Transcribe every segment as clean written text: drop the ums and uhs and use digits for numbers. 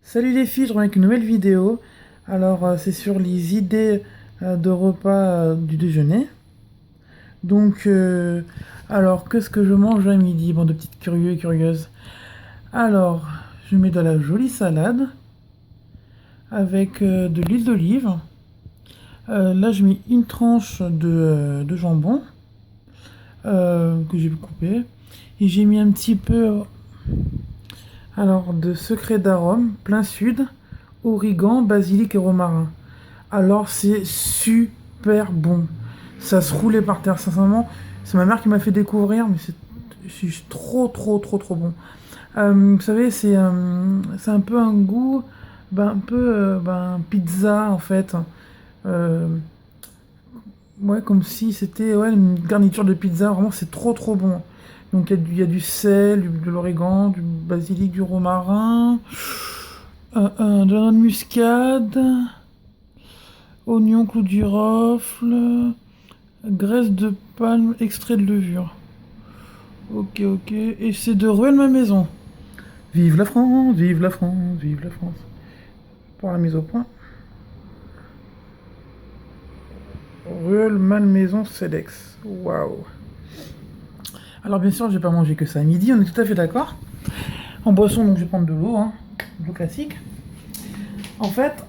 Salut les filles, je reviens avec une nouvelle vidéo. Alors, c'est sur les idées de repas du déjeuner. Donc, alors, qu'est-ce que je mange à midi? Bon, de petites curieux et curieuses. Alors, je mets de la jolie salade avec de l'huile d'olive. Là, je mets une tranche de jambon que j'ai coupé. Et j'ai mis un petit peu de secret d'arôme, plein sud, origan, basilic et romarin. Alors c'est super bon. Ça se roulait par terre, sincèrement. C'est ma mère qui m'a fait découvrir, mais c'est trop, trop, trop, trop bon. Vous savez, c'est un peu un goût, pizza en fait. Euh, ouais, comme si c'était ouais, une garniture de pizza. Vraiment, c'est trop, trop bon. Donc il y a du sel, de l'origan, du basilic, du romarin, de la noix de muscade. Oignon, clou du girofle, graisse de palme, extrait de levure. Ok, ok. Et c'est de Ruelle ma maison. Vive la France, vive la France, vive la France. Pour la mise au point. Ruelle Malmaison Cedex. Waouh. Alors bien sûr, je vais pas manger que ça à midi, on est tout à fait d'accord. En boisson, donc je vais prendre de l'eau, hein, de l'eau classique. En fait,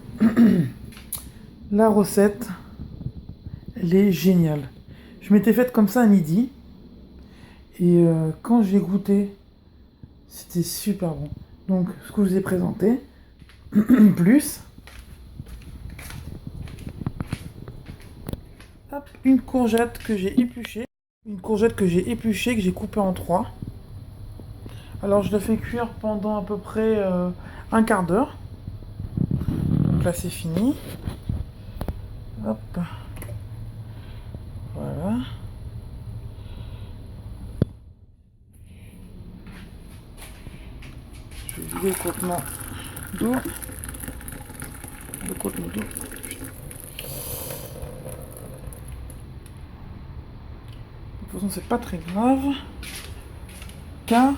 la recette, elle est géniale. Je m'étais faite comme ça à midi. Et quand j'ai goûté, c'était super bon. Donc, ce que je vous ai présenté, plus hop, une courgette que j'ai épluchée. Une courgette que j'ai épluchée, que j'ai coupée en trois. Alors, je la fais cuire pendant à peu près un quart d'heure. Donc là, c'est fini. Hop, voilà. Je vais vider le contenant d'eau. Le contenant d'eau. De toute façon, c'est pas très grave. Car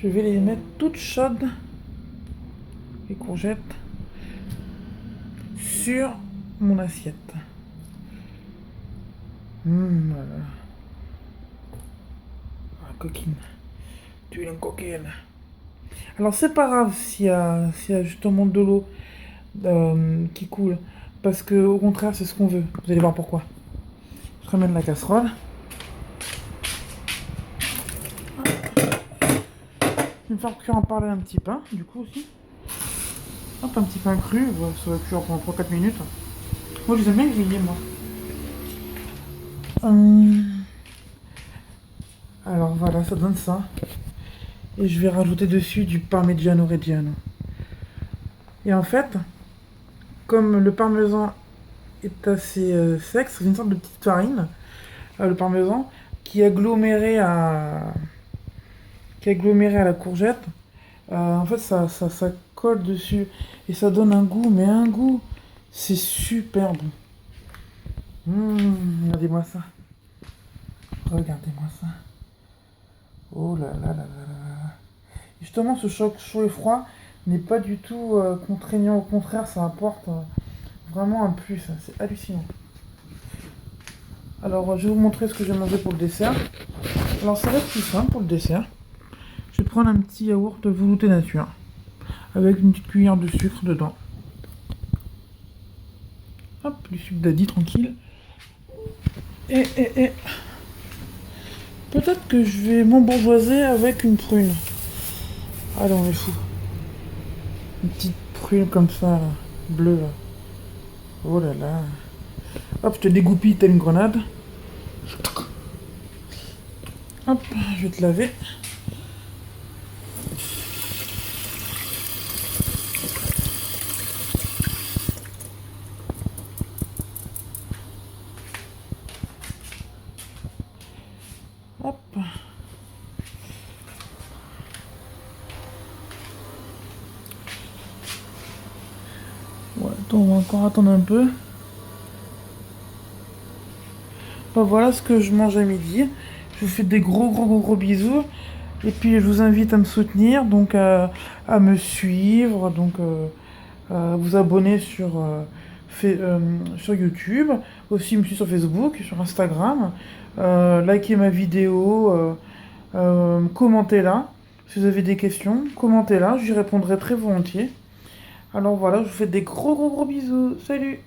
je vais les mettre toutes chaudes, les courgettes, sur mon assiette. Voilà. Ah, coquine. Tu es une coquine. Alors, c'est pas grave s'il y a justement de l'eau qui coule. Parce que, au contraire, c'est ce qu'on veut. Vous allez voir pourquoi. Je ramène la casserole. Je vais me faire cuire en parler un petit pain, du coup aussi. Hop, un petit pain cru. Ça va cuire pendant 3-4 minutes. Moi, je les aime bien griller, moi. Alors, voilà, ça donne ça. Et je vais rajouter dessus du parmigiano reggiano. Et en fait, comme le parmesan est assez sec, c'est une sorte de petite farine, le parmesan, qui est qui est aggloméré à la courgette. En fait, ça colle dessus et ça donne un goût, mais un goût, c'est super bon. Regardez-moi ça. Regardez-moi ça. Oh là là là là là. Justement, ce choc chaud et froid n'est pas du tout contraignant. Au contraire, ça apporte vraiment un plus. C'est hallucinant. Alors, je vais vous montrer ce que j'ai mangé pour le dessert. Alors, ça va être plus simple pour le dessert. Je vais prendre un petit yaourt velouté nature avec une petite cuillère de sucre dedans. Hop, du sucre d'Adi tranquille. Et peut-être que je vais m'embourgeoiser avec une prune. Allez, on est fou. Une petite prune comme ça, là, bleue. Là. Oh là là. Hop, je te dégoupille telle une grenade. Hop, je vais te laver. Hop. Ouais, attends, on va encore attendre un peu. Bah, voilà ce que je mange à midi. Je vous fais des gros bisous. Et puis je vous invite à me soutenir, donc à me suivre, donc à vous abonner sur YouTube, aussi me suivre sur Facebook, sur Instagram, likez ma vidéo, commentez-la. Si vous avez des questions, commentez-la, j'y répondrai très volontiers. Alors voilà, je vous fais des gros bisous. Salut!